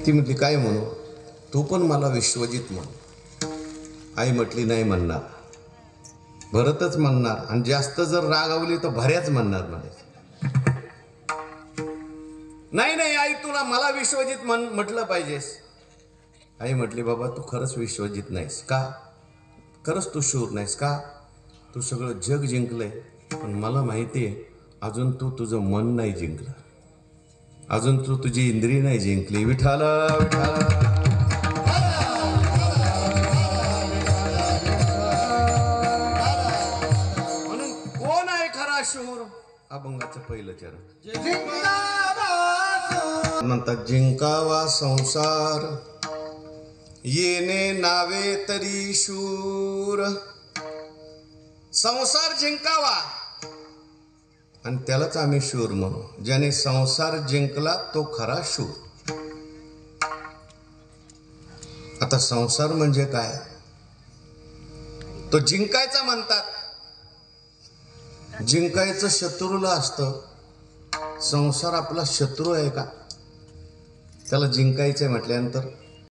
ती म्हटली काय म्हणू, तू पण मला विश्वजित म्हण. आई म्हटली नाही म्हणणार, भरतच म्हणणार, आणि जास्त जर रागावली तर भऱ्याच म्हणणार मध्ये. नाही नाही आई, तुला मला विश्वजित म्हटलं पाहिजेस. आई म्हटली बाबा तू खरंच विश्वजित नाहीस का, खरंच तू शूर नाहीस का, तू सगळं जग जिंकलंय, पण मला माहिती आहे अजून तू तुझं मन नाही जिंकलं, अजून तू तुझी इंद्रिय नाही जिंकली. विठाल विठाल. म्हणून कोण आहे खरा शूर, अभंगाचं पहिलं चरण. म्हणतात जिंकावा संसार येणे नावे तरी शूर. संसार जिंकावा आणि त्यालाच आम्ही शूर म्हणू. ज्याने संसार जिंकला तो खरा शूर. आता संसार म्हणजे काय, तो जिंकायचा म्हणतात. जिंकायचं शत्रूला असतं, संसार आपला शत्रू आहे का, त्याला जिंकायचंय म्हटल्यानंतर